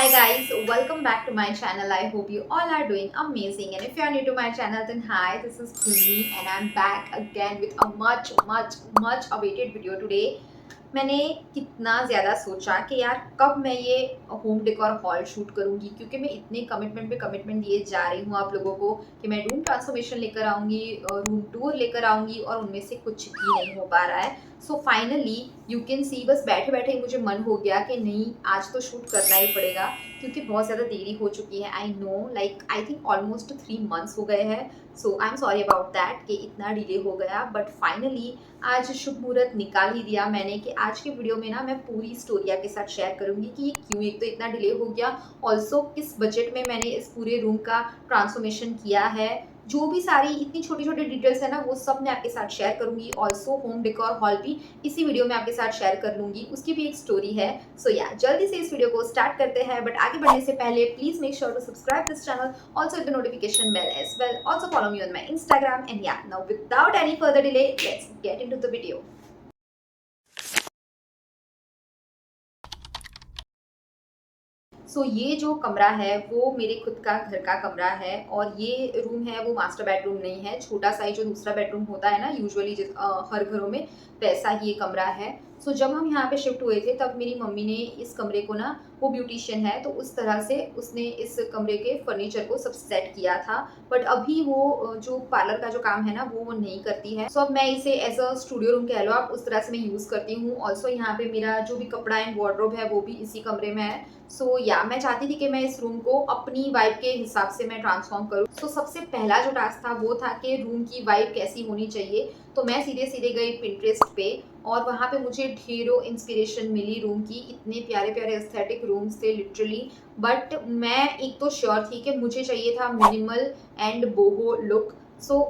Hi guys, welcome back to my channel. I hope you all are doing amazing. And if you are new to my channel, then hi, this is Bhumi and I'm back again with a much awaited video today. मैंने कितना ज़्यादा सोचा कि यार कब मैं ये home decor hall shoot करूँगी, क्योंकि मैं इतने कमिटमेंट पे कमिटमेंट दिए जा रही हूँ आप लोगों को कि मैं रूम ट्रांसफॉर्मेशन लेकर आऊँगी और रूम टूर लेकर आऊँगी और उनमें से कुछ भी नहीं हो पा रहा है। So finally you can see, बस बैठे बैठे ही मुझे मन हो गया कि नहीं, आज तो शूट करना ही पड़ेगा, क्योंकि बहुत ज़्यादा देरी हो चुकी है। I know, like I think almost 3 months हो गए हैं। So I am sorry about that कि इतना डिले हो गया, बट फाइनली आज शुभ मुहूर्त निकाल ही दिया मैंने कि आज के वीडियो में ना मैं पूरी स्टोरी आपके साथ शेयर करूंगी कि ये क्यों एक तो इतना डिले हो गया, ऑल्सो किस बजट में मैंने इस पूरे रूम का ट्रांसफॉर्मेशन किया है। जो भी सारी इतनी छोटी छोटी डिटेल्स है ना, वो सब मैं आपके साथ शेयर करूंगी। ऑल्सो होम डेकोर हॉल भी इसी वीडियो में आपके साथ शेयर कर लूंगी, उसकी भी एक स्टोरी है। सो या जल्दी से इस वीडियो को स्टार्ट करते हैं, बट आगे बढ़ने से पहले please make sure to subscribe this channel, also hit the notification bell as well. Also follow me on my Instagram. And yeah, now without any further delay, let's get into the video. ये जो कमरा है वो मेरे खुद का घर का कमरा है, और ये रूम है वो मास्टर बेडरूम नहीं है, छोटा सा ही जो दूसरा बेडरूम होता है ना यूजुअली हर घरों में, वैसा ही ये कमरा है। जब हम यहाँ पे शिफ्ट हुए थे तब मेरी मम्मी ने इस कमरे को ना, वो ब्यूटिशियन है तो उस तरह से उसने इस कमरे के फर्नीचर को सब सेट किया था। बट अभी वो जो पार्लर का जो काम है ना वो नहीं करती है। अब मैं इसे एज अ स्टूडियो रूम कह लो आप, उस तरह से मैं यूज़ करती हूँ। ऑल्सो यहाँ पे मेरा जो भी कपड़ा एंड वार्डरोब है वो भी इसी कमरे में है। या मैं चाहती थी कि मैं इस रूम को अपनी वाइब के हिसाब से मैं ट्रांसफॉर्म करूँ। सबसे पहला जो टास्क था वो था कि रूम की वाइब कैसी होनी चाहिए। तो मैं सीधे सीधे गई पिंटरेस्ट पे, और वहाँ पे मुझे ढेरों इंस्पिरेशन मिली रूम की। इतने प्यारे प्यारे एस्थेटिक रूम्स थे लिटरली। बट मैं एक तो श्योर थी कि मुझे चाहिए था मिनिमल एंड बोहो लुक।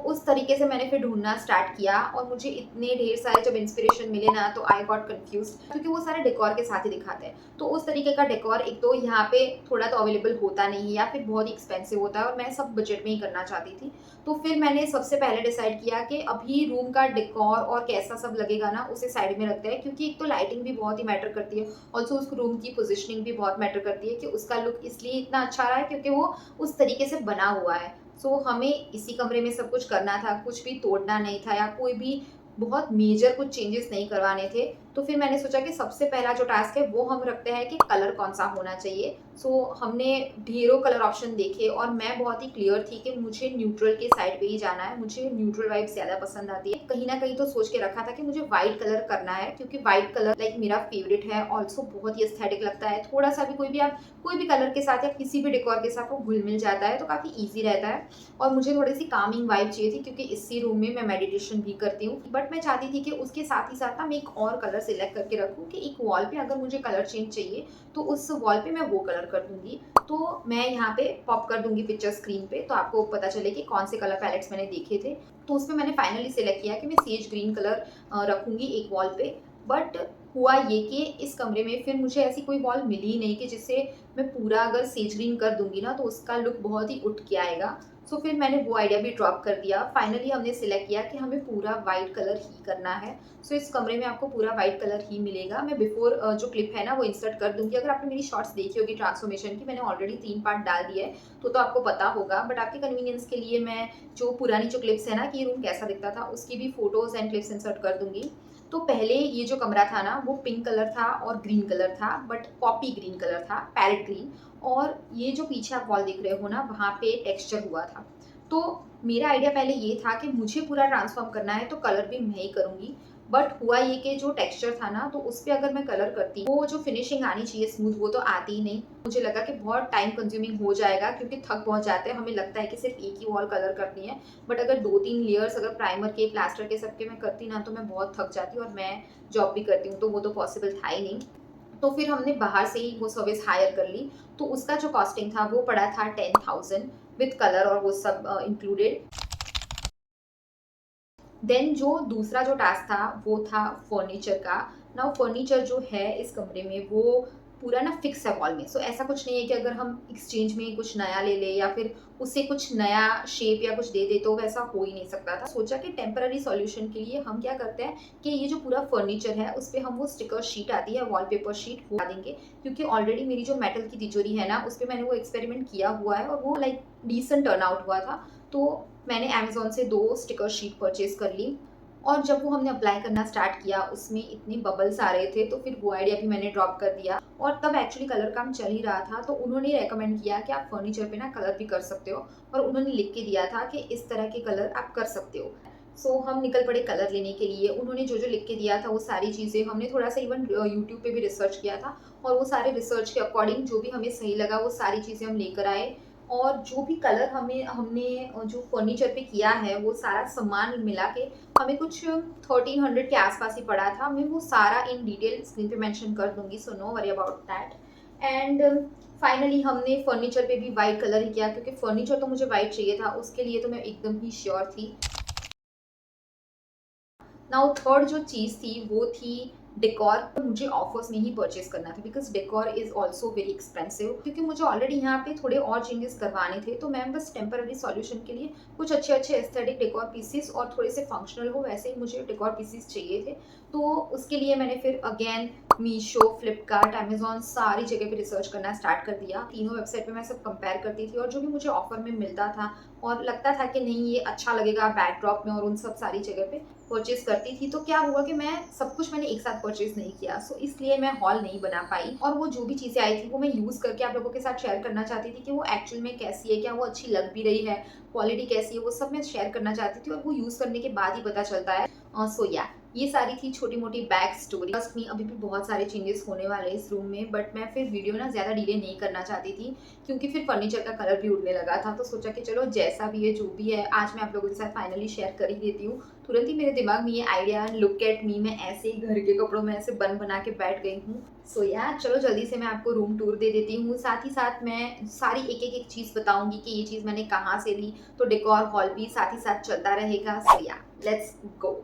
उस तरीके से मैंने फिर ढूंढना स्टार्ट किया, और मुझे इतने ढेर सारे जब इंस्पिरेशन मिले ना, तो आई गॉट कंफ्यूज, क्योंकि वो सारे डेकोर के साथ ही दिखाते हैं। तो उस तरीके का डेकोर एक तो यहाँ पे थोड़ा तो अवेलेबल होता नहीं है, या फिर बहुत ही एक्सपेंसिव होता है, और मैं सब बजट में ही करना चाहती थी। तो फिर मैंने सबसे पहले डिसाइड किया कि अभी रूम का डेकोर और कैसा सब लगेगा ना, उसे साइड में रखते हैं, क्योंकि एक तो लाइटिंग भी बहुत ही मैटर करती है। ऑल्सो उस रूम की पोजिशनिंग भी बहुत मैटर करती है कि उसका लुक इसलिए इतना अच्छा रहा है क्योंकि वो उस तरीके से बना हुआ है। हमें इसी कमरे में सब कुछ करना था, कुछ भी तोड़ना नहीं था, या कोई भी बहुत मेजर कुछ चेंजेस नहीं करवाने थे। तो फिर मैंने सोचा कि सबसे पहला जो टास्क है वो हम रखते हैं कि कलर कौन सा होना चाहिए। हमने ढेरों कलर ऑप्शन देखे, और मैं बहुत ही क्लियर थी कि मुझे न्यूट्रल के साइड पे ही जाना है। मुझे न्यूट्रल वाइब ज़्यादा पसंद आती है। कहीं ना कहीं तो सोच के रखा था कि मुझे व्हाइट कलर करना है, क्योंकि व्हाइट कलर लाइक मेरा फेवरेट है। ऑल्सो बहुत ही एस्थेटिक लगता है। थोड़ा सा भी कोई भी आप कोई भी कलर के साथ या किसी भी डेकोर के साथ वो घुल मिल जाता है, तो काफ़ी ईजी रहता है। और मुझे थोड़ी सी कामिंग वाइब चाहिए थी, क्योंकि इसी रूम में मैं मेडिटेशन भी करती हूँ। बट मैं चाहती थी कि उसके साथ ही साथ ना मैं एक और कलर सिलेक्ट करके रखूँ कि एक वॉल पे अगर मुझे कलर चेंज चाहिए तो उस वॉल पे मैं वो कलर कर दूंगी। तो मैं यहाँ पे पॉप कर दूंगी पिक्चर स्क्रीन पे, तो आपको पता चले कि कौन से कलर पैलेट्स मैंने देखे थे। तो उसमें मैंने फाइनली सिलेक्ट किया कि मैं सेज ग्रीन कलर रखूंगी एक वॉल पे। बट हुआ ये कि इस कमरे में फिर मुझे ऐसी कोई वॉल मिली ही नहीं कि जिससे मैं पूरा अगर सेज ग्रीन कर दूंगी ना तो उसका लुक बहुत ही उठ के आएगा। फिर मैंने वो आइडिया भी ड्रॉप कर दिया। फाइनली हमने सिलेक्ट किया कि हमें पूरा वाइट कलर ही करना है। इस कमरे में आपको पूरा वाइट कलर ही मिलेगा। मैं बिफोर जो क्लिप है ना वो इंसर्ट कर दूंगी। अगर आपने मेरी शॉर्ट्स देखी होगी ट्रांसफॉर्मेशन की, मैंने ऑलरेडी 3 पार्ट डाल दिए है, तो आपको पता होगा। बट आपके कन्वीनियंस के लिए मैं जो पुरानी जो क्लिप्स है ना कि ये रूम कैसा दिखता था, उसकी भी फोटोज एंड क्लिप्स इंसर्ट कर दूंगी। तो पहले ये जो कमरा था ना वो पिंक कलर था और ग्रीन कलर था, बट पॉपी ग्रीन कलर था, पैरेट ग्रीन। और ये जो पीछे आप वॉल देख रहे हो ना, वहाँ पे टेक्सचर हुआ था। तो मेरा आइडिया पहले ये था कि मुझे पूरा ट्रांसफॉर्म करना है तो कलर भी मैं ही करूँगी। बट हुआ ये कि जो टेक्सचर था ना, तो उस पे अगर मैं कलर करती, वो जो फिनिशिंग आनी चाहिए स्मूथ, वो तो आती ही नहीं। मुझे लगा कि बहुत टाइम कंज्यूमिंग हो जाएगा, क्योंकि थक बहुत जाते हैं। हमें लगता है कि सिर्फ एक ही वॉल कलर करनी है, बट अगर 2-3 लेयर्स अगर प्राइमर के, प्लास्टर के, सबके मैं करती ना, तो मैं बहुत थक जाती, और मैं जॉब भी करती हूँ, तो वो तो पॉसिबल था ही नहीं। तो फिर हमने बाहर से ही वो सर्विस हायर कर ली। तो उसका जो कॉस्टिंग था वो पड़ा था 10,000 विद कलर और वो सब इंक्लूडेड। देन जो दूसरा जो टास्क था वो था फर्नीचर का। नाउ फर्नीचर जो है इस कमरे में, वो पूरा ना फिक्स है वॉल में। सो ऐसा कुछ नहीं है कि अगर हम एक्सचेंज में कुछ नया ले लें या फिर उससे कुछ नया शेप या कुछ दे दे तो वैसा हो ही नहीं सकता था। सोचा कि टेम्पररी सॉल्यूशन के लिए हम क्या करते हैं कि ये जो पूरा फर्नीचर है उस पे हम वो स्टिकर शीट आती है, वॉलपेपर शीट, वो लगा देंगे। क्योंकि ऑलरेडी मेरी जो मेटल की तिजोरी है ना उस पे मैंने वो एक्सपेरिमेंट किया हुआ है और वो लाइक डिसेंट टर्न आउट हुआ था। तो मैंने अमेज़न से 2 स्टिकर शीट परचेज़ कर ली और जब वो हमने अप्लाई करना स्टार्ट किया उसमें इतने बबल्स आ रहे थे तो फिर वो आइडिया भी मैंने ड्रॉप कर दिया। और तब एक्चुअली कलर काम चल ही रहा था तो उन्होंने रेकमेंड किया कि आप फर्नीचर पे ना कलर भी कर सकते हो और उन्होंने लिख के दिया था कि इस तरह के कलर आप कर सकते हो। सो हम निकल पड़े कलर लेने के लिए। उन्होंने जो जो लिख के दिया था वो सारी चीज़ें हमने थोड़ा सा इवन यूट्यूब पे भी रिसर्च किया था और वो सारे रिसर्च के अकॉर्डिंग जो भी हमें सही लगा वो सारी चीज़ें हम लेकर आए। और जो भी कलर हमें हमने जो फर्नीचर पे किया है वो सारा सामान मिला के हमें कुछ 1300 के आसपास ही पड़ा था। मैं वो सारा इन डिटेल स्क्रीन पे मेंशन कर दूंगी, so no worry about that. And finally हमने फर्नीचर पे भी वाइट कलर ही किया क्योंकि फर्नीचर तो मुझे वाइट चाहिए था, उसके लिए तो मैं एकदम ही श्योर थी। नाउ थर्ड जो चीज़ थी वो थी डेकोर। मुझे ऑफर्स में ही परचेज करना था because decor is also very expensive. क्योंकि मुझे ऑलरेडी यहाँ पे थोड़े और चेंजेस करवाने थे तो मैं बस टेम्पररी सॉल्यूशन के लिए कुछ अच्छे अच्छे एस्थेटिक डेकोर पीसीस और थोड़े से फंक्शनल हो वैसे ही मुझे डेकोर पीसीस चाहिए थे। तो उसके लिए मैंने फिर अगेन मीशो, फ्लिपकार्ट, अमेजोन सारी जगह पे रिसर्च करना स्टार्ट कर दिया। तीनों वेबसाइट पे मैं सब कंपेयर करती थी और जो भी मुझे ऑफर में मिलता था और लगता था कि नहीं ये अच्छा लगेगा बैकड्रॉप में और उन सब सारी जगह पे परचेज करती थी। तो क्या हुआ कि मैं सब कुछ मैंने एक साथ परचेज नहीं किया, सो इसलिए मैं हॉल नहीं बना पाई। और वो जो भी चीज़ें आई थी वो मैं यूज़ करके आप लोगों के साथ शेयर करना चाहती थी कि वो एक्चुअल में कैसी है, क्या वो अच्छी लग भी रही है, क्वालिटी कैसी है, वो सब मैं शेयर करना चाहती थी और वो यूज़ करने के बाद ही पता चलता है। सो या ये सारी थी छोटी मोटी बैक स्टोरी। फर्स्ट में अभी भी बहुत सारे चेंजेस होने वाले हैं इस रूम में, बट मैं फिर वीडियो ना ज़्यादा डिले नहीं करना चाहती थी क्योंकि फिर फर्नीचर का कलर भी उड़ने लगा था। तो सोचा कि चलो जैसा भी है जो भी है आज मैं आप लोगों के साथ फाइनली शेयर कर ही देती हूँ। तुरंत ही मेरे दिमाग में ये आइडिया, लुक एट मी, मैं ऐसे ही घर के कपड़ों में ऐसे बन बना के बैठ गई हूँ। सो यार चलो जल्दी से मैं आपको रूम टूर दे देती हूँ। साथ ही साथ मैं सारी एक चीज़ बताऊंगी कि ये चीज़ मैंने कहाँ से ली, तो डेकोर हॉल भी साथ ही साथ चलता रहेगा। सो या लेट्स गो।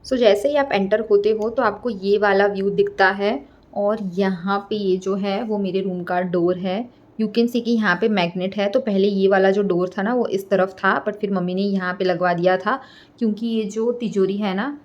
सो जैसे ही आप एंटर होते हो तो आपको ये वाला व्यू दिखता है और यहाँ पे ये जो है वो मेरे रूम का डोर है। यू कैन सी कि यहाँ पे मैग्नेट है। तो पहले ये वाला जो डोर था ना वो इस तरफ था बट फिर मम्मी ने यहाँ पे लगवा दिया था क्योंकि ये जो तिजोरी है ना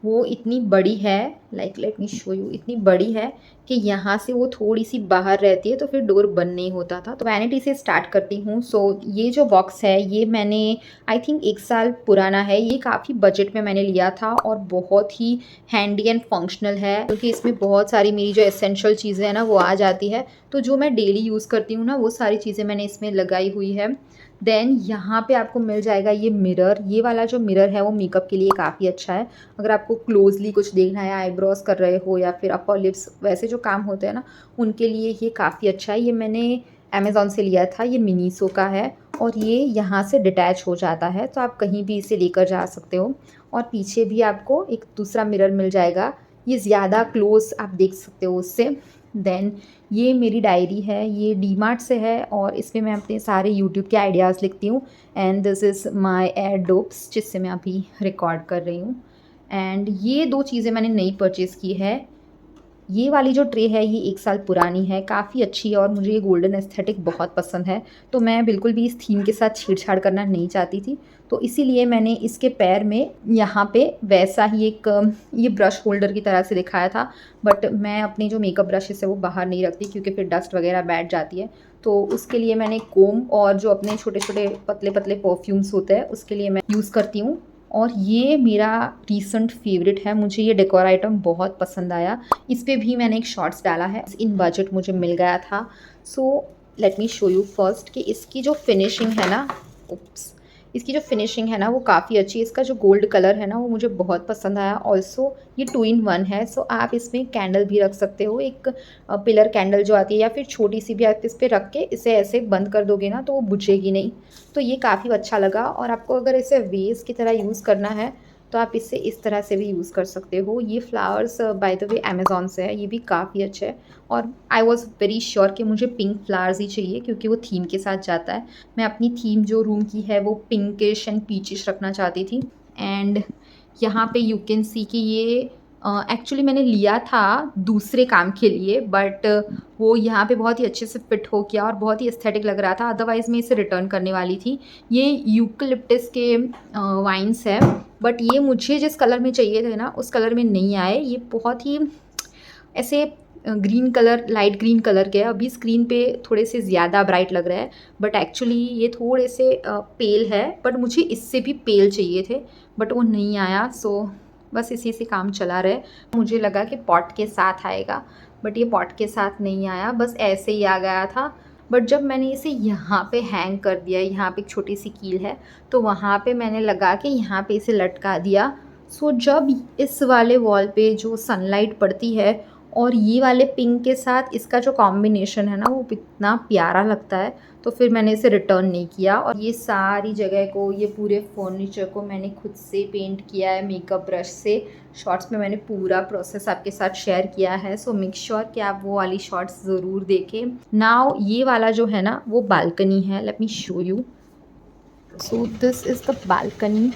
वो इतनी बड़ी है, like let me show you, इतनी बड़ी है कि यहाँ से वो थोड़ी सी बाहर रहती है तो फिर डोर बंद नहीं होता था। तो वैनिटी से स्टार्ट करती हूँ। सो ये जो बॉक्स है ये मैंने आई थिंक 1 साल पुराना है। ये काफ़ी बजट में मैंने लिया था और बहुत ही हैंडी एंड फंक्शनल है क्योंकि इसमें बहुत सारी मेरी जो एसेंशियल चीज़ें हैं ना वो आ जाती है। तो जो मैं डेली यूज़ करती हूँ ना वो सारी चीज़ें मैंने इसमें लगाई हुई है। देन यहाँ पे आपको मिल जाएगा ये मिरर। ये वाला जो मिरर है वो मेकअप के लिए काफ़ी अच्छा है। अगर आपको क्लोजली कुछ देखना है, आईब्रोज कर रहे हो या फिर अपर लिप्स वैसे जो काम होते हैं ना उनके लिए ये काफ़ी अच्छा है। ये मैंने अमेज़ॉन से लिया था। ये मिनीसो का है और ये यहाँ से डिटैच हो जाता है तो आप कहीं भी इसे लेकर जा सकते हो। और पीछे भी आपको एक दूसरा मिरर मिल जाएगा, ये ज़्यादा क्लोज आप देख सकते हो उससे। देन ये मेरी डायरी है, ये डीमार्ट से है और इसमें मैं अपने सारे यूट्यूब के आइडियाज़ लिखती हूँ। And this is my Airdopes जिससे मैं अभी रिकॉर्ड कर रही हूँ। एंड ये 2 चीज़ें मैंने नई परचेज़ की है। ये वाली जो ट्रे है ये 1 साल पुरानी है, काफ़ी अच्छी है और मुझे ये गोल्डन एस्थेटिक बहुत पसंद है। तो मैं बिल्कुल भी इस थीम के साथ छेड़छाड़ करना नहीं चाहती थी। तो इसीलिए मैंने इसके पैर में यहाँ पे वैसा ही एक ये ब्रश होल्डर की तरह से दिखाया था। बट मैं अपनी जो मेकअप ब्रशेस है वो बाहर नहीं रखती क्योंकि फिर डस्ट वगैरह बैठ जाती है। तो उसके लिए मैंने कोम और जो अपने छोटे छोटे पतले पतले परफ्यूम्स होते हैं उसके लिए मैं यूज़ करती हूँ। और ये मेरा रीसेंट फेवरेट है, मुझे ये डेकोर आइटम बहुत पसंद आया। इस पे भी मैंने एक शॉर्ट्स डाला है, इन बजट मुझे मिल गया था। So let me show you first कि इसकी जो फिनिशिंग है ना, उप्स, इसकी जो फिनिशिंग है ना वो काफ़ी अच्छी है। इसका जो गोल्ड कलर है ना वो मुझे बहुत पसंद आया। ऑल्सो ये 2 in 1 है। सो आप इसमें कैंडल भी रख सकते हो, एक पिलर कैंडल जो आती है या फिर छोटी सी भी आप इस पर रख के इसे ऐसे बंद कर दोगे ना तो वो बुझेगी नहीं। तो ये काफ़ी अच्छा लगा। और आपको अगर इसे वेस की तरह यूज़ करना है तो आप इसे इस तरह से भी यूज़ कर सकते हो। ये flowers bye the way Amazon से है, ये भी काफ़ी अच्छे है। और आई वॉज़ वेरी श्योर कि मुझे पिंक फ्लावर्स ही चाहिए क्योंकि वो थीम के साथ जाता है। मैं अपनी थीम जो रूम की है वो पिंकिश एंड पीचिश रखना चाहती थी। एंड यहाँ पे यू कैन सी कि ये एक्चुअली मैंने लिया था दूसरे काम के लिए, बट वो यहाँ पे बहुत ही अच्छे से फिट हो गया और बहुत ही एस्थेटिक लग रहा था। अदरवाइज़ मैं इसे रिटर्न करने वाली थी। ये यूकलिप्टस के वाइन्स है, बट ये मुझे जिस कलर में चाहिए थे ना उस कलर में नहीं आए। ये बहुत ही ऐसे green colour, light green colour के है। अभी स्क्रीन पे थोड़े से ज़्यादा ब्राइट लग रहा है, बट एक्चुअली ये थोड़े से पेल है। बट मुझे इससे भी पेल चाहिए थे, बट वो नहीं आया। सो बस इसी से काम चला रहे। मुझे लगा कि पॉट के साथ आएगा, बट ये पॉट के साथ नहीं आया, बस ऐसे ही आ गया था। बट जब मैंने इसे यहाँ पे हैंग कर दिया, यहाँ पे एक छोटी सी कील है, तो वहाँ पे मैंने लगा कि यहाँ पे इसे लटका दिया। सो जब इस वाले वॉल पे जो सनलाइट पड़ती है और ये वाले पिंक के साथ इसका जो कॉम्बिनेशन है ना, वो इतना प्यारा लगता है। तो फिर मैंने इसे रिटर्न नहीं किया। और ये सारी जगह को, ये पूरे फर्नीचर को मैंने खुद से पेंट किया है मेकअप ब्रश से। शॉर्ट्स में मैंने पूरा प्रोसेस आपके साथ शेयर किया है, सो मेक श्योर कि आप वो वाली शॉर्ट्स ज़रूर देखें। नाउ ये वाला जो है ना वो बालकनी है। Let me show you. So this is the balcony.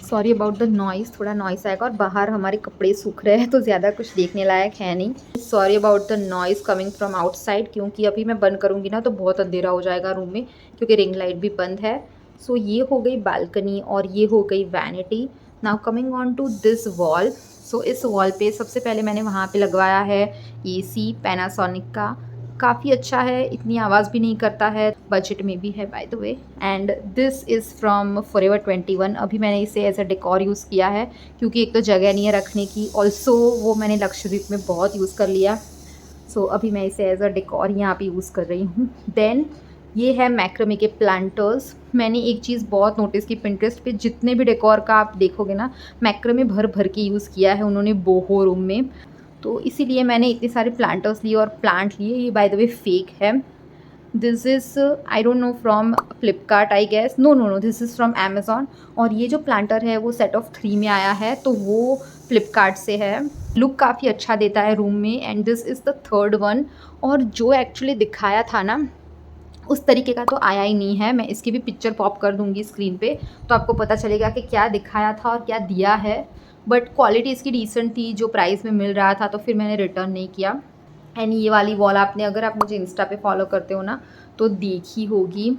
Sorry about the noise, थोड़ा नॉइस आएगा और बाहर हमारे कपड़े सूख रहे हैं तो ज़्यादा कुछ देखने लायक है नहीं। Sorry about the noise coming from outside, क्योंकि अभी मैं बंद करूँगी ना तो बहुत अंधेरा हो जाएगा रूम में, क्योंकि रिंग लाइट भी बंद है। सो ये हो गई बालकनी और ये हो गई vanity. Now coming on to this wall. So इस वॉल पे सबसे पहले मैंने वहाँ पे लगवाया है AC पैनासोनिक का। काफ़ी अच्छा है, इतनी आवाज़ भी नहीं करता है, बजट में भी है bye the way. And this is from forever 21। अभी मैंने इसे एज अ डेकोर यूज़ किया है, क्योंकि एक तो जगह नहीं है रखने की, ऑल्सो वो मैंने लक्षद्वीप में बहुत यूज़ कर लिया। सो अभी मैं इसे एज अ डेकोर यहाँ पे यूज़ कर रही हूँ। देन ये है मैक्रमे के प्लांटर्स। मैंने एक चीज़ बहुत नोटिस की पिंटरेस्ट पे, जितने भी डेकोर का आप देखोगे ना, मैक्रमे भर भर के यूज़ किया है उन्होंने बोहो रूम में। तो इसीलिए मैंने इतने सारे प्लांटर्स लिए और प्लांट लिए। ये बाय द वे फेक है। This is I don't know from Flipkart I guess, no this is from Amazon. और ये जो प्लांटर है वो सेट ऑफ 3 में आया है, तो वो फ्लिपकार्ट से है। लुक काफ़ी अच्छा देता है रूम में। And this is the third one. और जो एक्चुअली दिखाया था ना उस तरीके का तो आया ही नहीं है। मैं इसकी भी पिक्चर पॉप कर दूँगी स्क्रीन पे, तो आपको पता चलेगा कि क्या दिखाया था और क्या दिया है। बट क्वालिटी इसकी डिसेंट थी, जो प्राइस में मिल रहा था, तो फिर मैंने रिटर्न नहीं किया। एंड ये वाली वॉल आपने, अगर आप मुझे इंस्टा पे फॉलो करते हो ना, तो देखी होगी।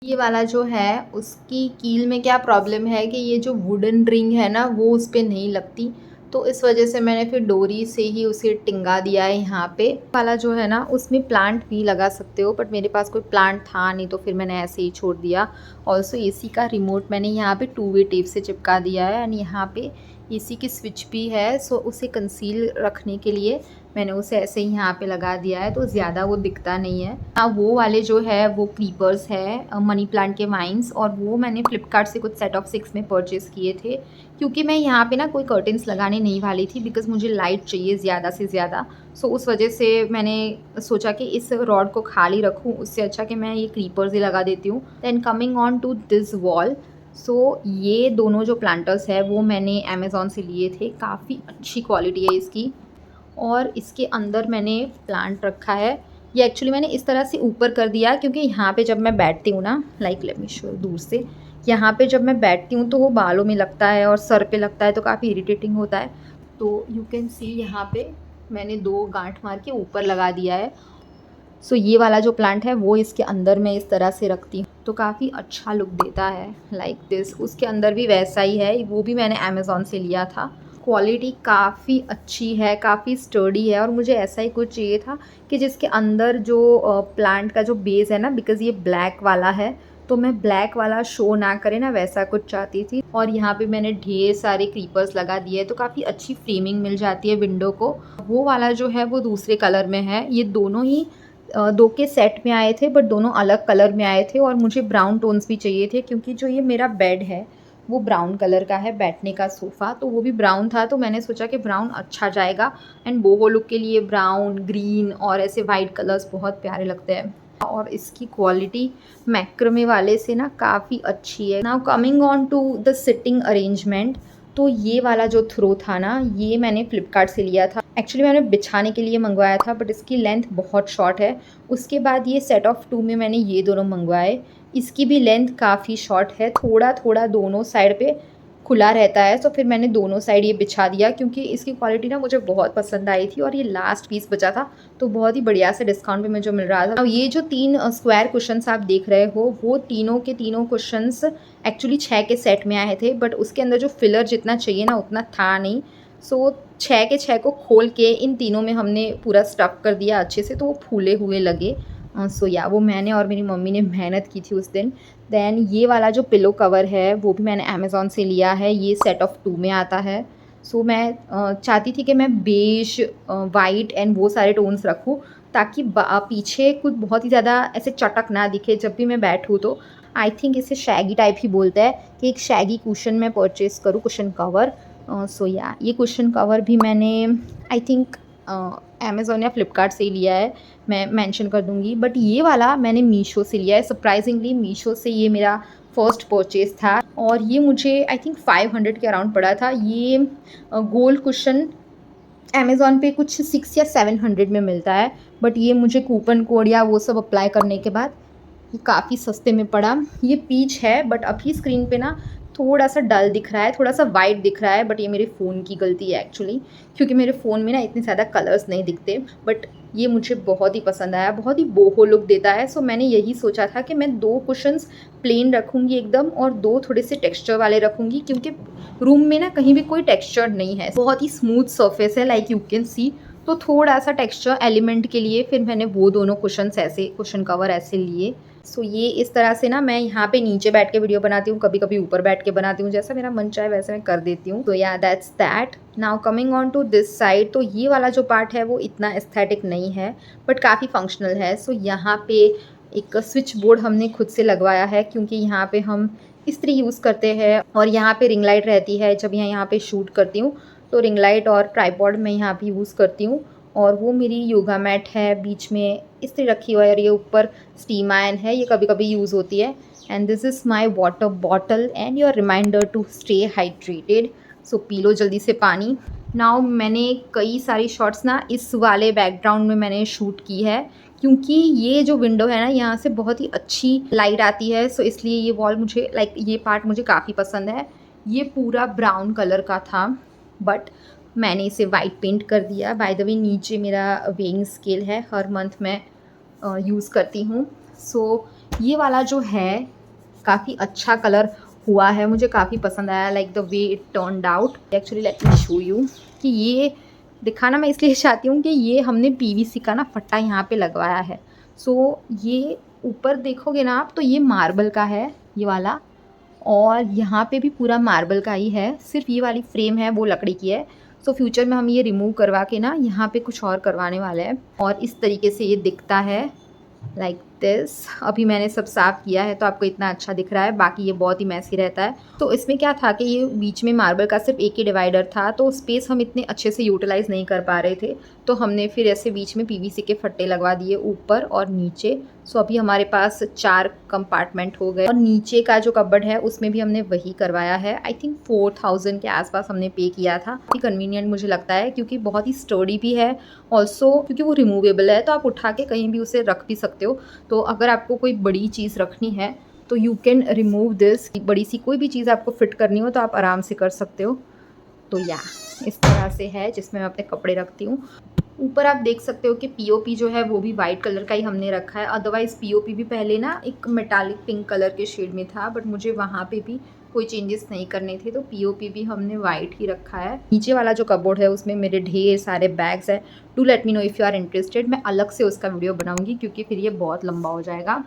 ये वाला जो है उसकी कील में क्या प्रॉब्लम है कि ये जो वुडन रिंग है ना वो उस पर नहीं लगती, तो इस वजह से मैंने फिर डोरी से ही उसे टिंगा दिया है। यहाँ पे वाला जो है ना उसमें प्लांट भी लगा सकते हो, बट मेरे पास कोई प्लांट था नहीं, तो फिर मैंने ऐसे ही छोड़ दिया। ऑल्सो AC का रिमोट मैंने यहाँ पे 2 वे टेप से चिपका दिया है। एंड यहाँ पे AC की स्विच भी है, सो उसे कंसील रखने के लिए मैंने उसे ऐसे ही यहाँ पे लगा दिया है, तो ज़्यादा वो दिखता नहीं है। हाँ, वो वाले जो है वो क्रीपर्स है, मनी प्लांट के वाइन्स, और वो मैंने फ्लिपकार्ट से कुछ सेट ऑफ 6 में परचेज़ किए थे, क्योंकि मैं यहाँ पे ना कोई कर्टन्स लगाने नहीं वाली थी, बिकॉज़ मुझे लाइट चाहिए ज़्यादा से ज़्यादा। सो उस वजह से मैंने सोचा कि इस रॉड को खाली रखूँ, उससे अच्छा कि मैं ये क्रीपर्स ही लगा देती हूँ। Then coming on to this wall. So ये दोनों जो प्लांटर्स है वो मैंने अमेज़ॉन से लिए थे, काफ़ी अच्छी क्वालिटी है इसकी। और इसके अंदर मैंने प्लांट रखा है। ये एक्चुअली मैंने इस तरह से ऊपर कर दिया, क्योंकि यहाँ पे जब मैं बैठती हूँ ना, लाइक लेट मी शो दूर से, यहाँ पे जब मैं बैठती हूँ तो वो बालों में लगता है और सर पे लगता है, तो काफ़ी इरिटेटिंग होता है। तो यू कैन सी यहाँ पे मैंने 2 गांठ मार के ऊपर लगा दिया है। सो ये वाला जो प्लांट है वो इसके अंदर मैं इस तरह से रखती हूँ, तो काफ़ी अच्छा लुक देता है, लाइक दिस। उसके अंदर भी वैसा ही है, वो भी मैंने अमेज़ॉन से लिया था। क्वालिटी काफ़ी अच्छी है, काफ़ी स्टर्डी है, और मुझे ऐसा ही कुछ चाहिए था कि जिसके अंदर जो प्लांट का जो बेस है ना, बिकॉज़ ये ब्लैक वाला है, तो मैं ब्लैक वाला शो ना करे ना, वैसा कुछ चाहती थी। और यहाँ पे मैंने ढेर सारे क्रीपर्स लगा दिए, तो काफ़ी अच्छी फ्रेमिंग मिल जाती है विंडो को। वो वाला जो है वो दूसरे कलर में है। ये दोनों ही 2 के सेट में आए थे, बट दोनों अलग कलर में आए थे, और मुझे ब्राउन टोन्स भी चाहिए थे, क्योंकि जो ये मेरा बेड है वो ब्राउन कलर का है, बैठने का सोफ़ा, तो वो भी ब्राउन था, तो मैंने सोचा कि ब्राउन अच्छा जाएगा। एंड बोहो लुक के लिए ब्राउन, ग्रीन और ऐसे वाइट कलर्स बहुत प्यारे लगते हैं। और इसकी क्वालिटी मैक्रमे वाले से ना काफ़ी अच्छी है। Now coming on to the sitting arrangement. तो ये वाला जो थ्रो था ना, ये मैंने फ्लिपकार्ट से लिया था। एक्चुअली मैंने बिछाने के लिए मंगवाया था, बट इसकी लेंथ बहुत शॉर्ट है। उसके बाद ये सेट ऑफ 2 में मैंने ये दोनों मंगवाए। इसकी भी लेंथ काफ़ी शॉर्ट है, थोड़ा थोड़ा दोनों साइड पे खुला रहता है। सो फिर मैंने दोनों साइड ये बिछा दिया क्योंकि इसकी क्वालिटी ना मुझे बहुत पसंद आई थी और ये लास्ट पीस बचा था, तो बहुत ही बढ़िया से डिस्काउंट पे मुझे मिल रहा था। अब ये जो 3 स्क्वायर कुशन्स आप देख रहे हो, वो तीनों के तीनों कुशन्स एक्चुअली 6 के सेट में आए थे, बट उसके अंदर जो फिलर जितना चाहिए ना उतना था नहीं। सो 6 के 6 को खोल के इन तीनों में हमने पूरा स्टफ़ कर दिया अच्छे से, तो वो फूले हुए लगे। सो या वो मैंने और मेरी मम्मी ने मेहनत की थी उस दिन। देन ये वाला जो पिलो कवर है वो भी मैंने अमेज़ॉन से लिया है, ये सेट ऑफ़ 2 में आता है। सो मैं चाहती थी कि मैं बेज, वाइट एंड वो सारे टोन्स रखूँ ताकि पीछे कुछ बहुत ही ज़्यादा ऐसे चटक ना दिखे जब भी मैं बैठूँ तो। आई थिंक इसे शैगी टाइप ही बोलते हैं कि एक शैगी कुशन मैं परचेज़ करूँ, कुशन कवर। सो या ये कुशन कवर भी मैंने आई थिंक अमेज़ॉन या फ्लिपकार्ट से ही लिया है, मैं मेंशन कर दूँगी। बट ये वाला मैंने मीशो से लिया है। सरप्राइजिंगली मीशो से ये मेरा फर्स्ट परचेज़ था और ये मुझे आई थिंक 500 के अराउंड पड़ा था। ये गोल्ड कुशन अमेज़ॉन पे कुछ 6 या 700 में मिलता है, बट ये मुझे कूपन कोड या वो सब अप्लाई करने के बाद ये काफ़ी सस्ते में पड़ा। ये पीच है बट अभी स्क्रीन पे ना थोड़ा-सा डल दिख रहा है, थोड़ा-सा वाइट दिख रहा है, बट ये मेरे फ़ोन की गलती है एक्चुअली, क्योंकि मेरे फ़ोन में ना इतने ज़्यादा कलर्स नहीं दिखते। बट ये मुझे बहुत ही पसंद आया, बहुत ही बोहो लुक देता है। सो मैंने यही सोचा था कि मैं 2 कुशन्स प्लेन रखूँगी एकदम और 2 थोड़े से टेक्सचर वाले रखूँगी, क्योंकि रूम में ना कहीं भी कोई टेक्सचर नहीं है, बहुत ही स्मूथ सरफेस है लाइक यू कैन सी। तो थोड़ा-सा टेक्सचर एलिमेंट के लिए फिर मैंने वो दोनों कुशन्स ऐसे, कुशन कवर ऐसे लिए। सो ये इस तरह से ना मैं यहाँ पे नीचे बैठ के वीडियो बनाती हूँ, कभी-कभी ऊपर बैठ के बनाती हूँ, जैसा मेरा मन चाहे वैसे मैं कर देती हूँ। तो yeah that's that. Now coming on to this side, तो ये वाला जो पार्ट है वो इतना एस्थेटिक नहीं है बट काफ़ी फंक्शनल है। सो यहाँ पे एक स्विच बोर्ड हमने खुद से लगवाया है, क्योंकि यहाँ पे हम इस्त्री यूज़ करते हैं और यहाँ पे रिंग लाइट रहती है जब यहाँ पे शूट करती हूँ, तो रिंग लाइट और ट्राइपॉड मैं यहाँ पे यूज़ करती हूँ। और वो मेरी योगा मैट है, बीच में इस्त्री रखी हुई है और ये ऊपर स्टीम आयन है, ये कभी-कभी यूज़ होती है। And this is my water bottle and your reminder to stay hydrated. So पी लो जल्दी से पानी। नाउ मैंने कई सारी शॉट्स ना इस वाले बैकग्राउंड में मैंने शूट की है, क्योंकि ये जो विंडो है ना यहाँ से बहुत ही अच्छी लाइट आती है। सो इसलिए ये वॉल मुझे लाइक ये पार्ट मुझे काफ़ी पसंद है। ये पूरा ब्राउन कलर का था बट मैंने इसे वाइट पेंट कर दिया। बाय द वे नीचे मेरा वेइंग स्केल है, हर मंथ मैं यूज़ करती हूँ। सो ये वाला जो है काफ़ी अच्छा कलर हुआ है, मुझे काफ़ी पसंद आया, like the way it turned out. Actually let me show you कि ये दिखाना मैं इसलिए चाहती हूँ कि ये हमने पीवीसी का ना फट्टा यहाँ पे लगवाया है। सो ये ऊपर देखोगे ना आप तो ये मार्बल का है ये वाला, और यहाँ पे भी पूरा मार्बल का ही है, सिर्फ ये वाली फ्रेम है वो लकड़ी की है। सो फ्यूचर में हम ये रिमूव करवा के ना यहाँ पे कुछ और करवाने वाले हैं और इस तरीके से ये दिखता है लाइक दिस। अभी मैंने सब साफ़ किया है तो आपको इतना अच्छा दिख रहा है, बाकी ये बहुत ही मैसी रहता है। तो इसमें क्या था कि ये बीच में मार्बल का सिर्फ एक ही डिवाइडर था, तो स्पेस हम इतने अच्छे से यूटिलाइज़ नहीं कर पा रहे थे, तो हमने फिर ऐसे बीच में पीवीसी के फट्टे लगवा दिए ऊपर और नीचे। सो अभी हमारे पास 4 कंपार्टमेंट हो गए और नीचे का जो कबर्ड है उसमें भी हमने वही करवाया है। आई थिंक 4000 के आसपास हमने पे किया था। काफ़ी कन्वीनियंट मुझे लगता है क्योंकि बहुत ही स्टर्डी भी है, ऑल्सो क्योंकि वो रिमूवेबल है तो आप उठा के कहीं भी उसे रख भी सकते हो। तो अगर आपको कोई बड़ी चीज़ रखनी है तो यू कैन रिमूव दिस, बड़ी सी कोई भी चीज़ आपको फिट करनी हो तो आप आराम से कर सकते हो। तो या इस तरह से है जिसमें मैं अपने कपड़े रखती हूँ। ऊपर आप देख सकते हो कि पीओपी जो है वो भी वाइट कलर का ही हमने रखा है, अदरवाइज़ पीओपी भी पहले ना एक मेटालिक पिंक कलर के शेड में था, बट मुझे वहाँ पे भी कोई चेंजेस नहीं करने थे तो पीओपी भी हमने वाइट ही रखा है। नीचे वाला जो कबोर्ड है उसमें मेरे ढेर सारे बैग्स हैं। Do let me know if you are interested, मैं अलग से उसका वीडियो बनाऊँगी क्योंकि फिर ये बहुत लंबा हो जाएगा।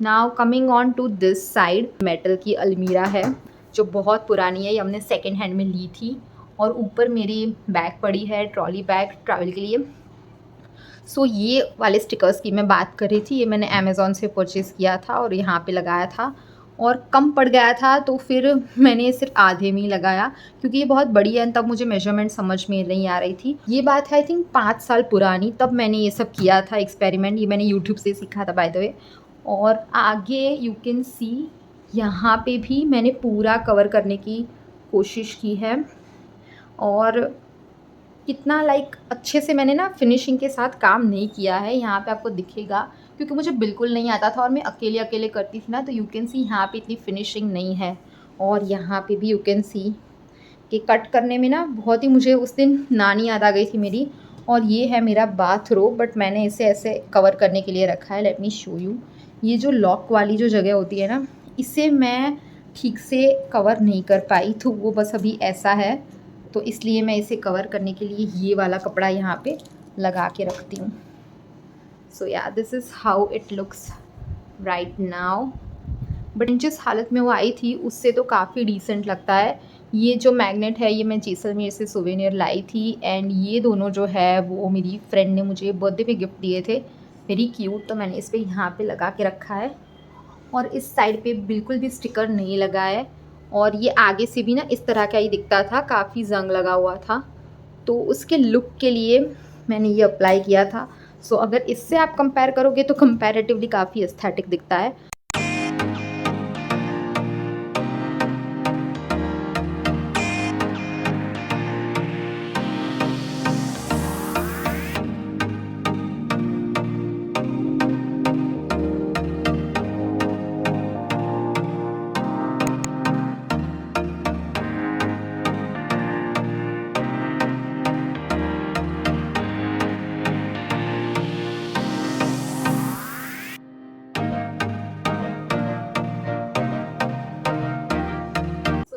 Now coming on to this side, metal की अलमीरा है जो बहुत पुरानी है, ये हमने सेकेंड हैंड में ली थी। और ऊपर मेरी बैग पड़ी है, ट्रॉली बैग ट्रैवल के लिए। सो ये वाले स्टिकर्स की मैं बात कर रही थी, ये मैंने अमेज़ॉन से परचेज़ किया था और यहाँ पे लगाया था और कम पड़ गया था तो फिर मैंने सिर्फ आधे में ही लगाया क्योंकि ये बहुत बड़ी है, तब मुझे मेजरमेंट समझ में नहीं आ रही थी। ये बात है आई थिंक 5 साल पुरानी, तब मैंने ये सब किया था एक्सपेरिमेंट, ये मैंने यूट्यूब से सीखा था बाय द वे। और आगे यू कैन सी यहाँ पे भी मैंने पूरा कवर करने की कोशिश की है और कितना लाइक अच्छे से मैंने ना फिनिशिंग के साथ काम नहीं किया है, यहाँ पे आपको दिखेगा क्योंकि मुझे बिल्कुल नहीं आता था और मैं अकेले करती थी ना, तो यू कैन सी यहाँ पे इतनी फिनिशिंग नहीं है। और यहाँ पे भी यू कैन सी कि कट करने में ना बहुत ही मुझे उस दिन नानी याद आ गई थी मेरी। और ये है मेरा बाथरोब, बट मैंने इसे ऐसे कवर करने के लिए रखा है। Let me show you. ये जो लॉक वाली जो जगह होती है ना, इसे मैं ठीक से कवर नहीं कर पाई, तो वो बस अभी ऐसा है। तो इसलिए मैं इसे कवर करने के लिए ये वाला कपड़ा यहाँ पे लगा के रखती हूँ। सो या this is how it looks right now. But जिस हालत में वो आई थी उससे तो काफ़ी डिसेंट लगता है। ये जो मैग्नेट है ये मैं जैसलमेर से सोवेनियर लाई थी, एंड ये दोनों जो है वो मेरी फ्रेंड ने मुझे बर्थडे पे गिफ्ट दिए थे। Very cute. तो मैंने इस पर यहाँ पे लगा के रखा है, और इस साइड पे बिल्कुल भी स्टिकर नहीं लगा है। और ये आगे से भी ना इस तरह का ही दिखता था, काफ़ी जंग लगा हुआ था। तो उसके लुक के लिए मैंने ये अप्लाई किया था। सो अगर इससे आप कंपेयर करोगे तो कंपैरेटिवली काफ़ी एस्थेटिक दिखता है।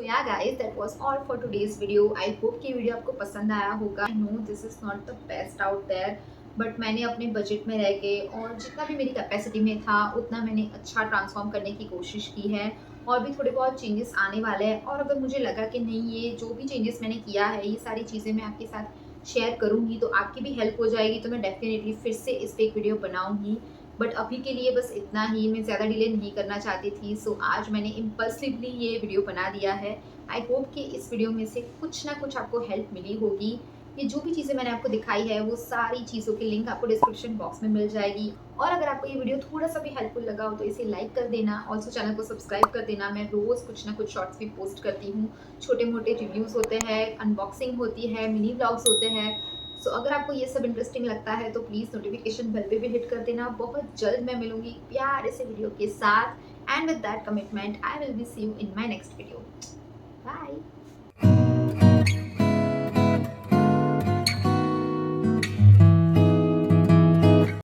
Yeah guys, that was all for today's video. I hope कि वीडियो आपको पसंद आया होगा। I know this is not the best out there, but मैंने अपने बजट में रह के और जितना भी मेरी कैपेसिटी में था उतना मैंने अच्छा ट्रांसफॉर्म करने की कोशिश की है। और भी थोड़े बहुत चेंजेस आने वाले हैं, और अगर मुझे लगा कि नहीं, ये जो भी चेंजेस मैंने किया है ये सारी चीज़ें मैं आपके साथ शेयर करूँगी तो आपकी भी हेल्प हो जाएगी, तो मैं डेफिनेटली फिर से इस पर एक वीडियो बनाऊँगी। बट अभी के लिए बस इतना ही, मैं ज़्यादा डिले नहीं करना चाहती थी। सो आज मैंने इम्पल्सिवली ये वीडियो बना दिया है। आई होप कि इस वीडियो में से कुछ ना कुछ आपको हेल्प मिली होगी। ये जो भी चीज़ें मैंने आपको दिखाई है वो सारी चीज़ों की लिंक आपको डिस्क्रिप्शन बॉक्स में मिल जाएगी। और अगर आपको ये वीडियो थोड़ा सा भी हेल्पफुल लगा हो तो इसे लाइक कर देना। ऑल्सो चैनल को सब्सक्राइब कर देना। मैं रोज़ कुछ ना कुछ शॉर्ट्स भी पोस्ट करती हूँ। छोटे मोटे रिव्यूज़ होते हैं, अनबॉक्सिंग होती है, मिनी व्लॉग्स होते हैं। सो अगर आपको ये सब इंटरेस्टिंग लगता है तो प्लीज़ नोटिफिकेशन बेल पे भी हिट कर देना। बहुत जल्द मैं मिलूंगी प्यारे से वीडियो के साथ, and with that commitment I will be see you in my next video. Bye.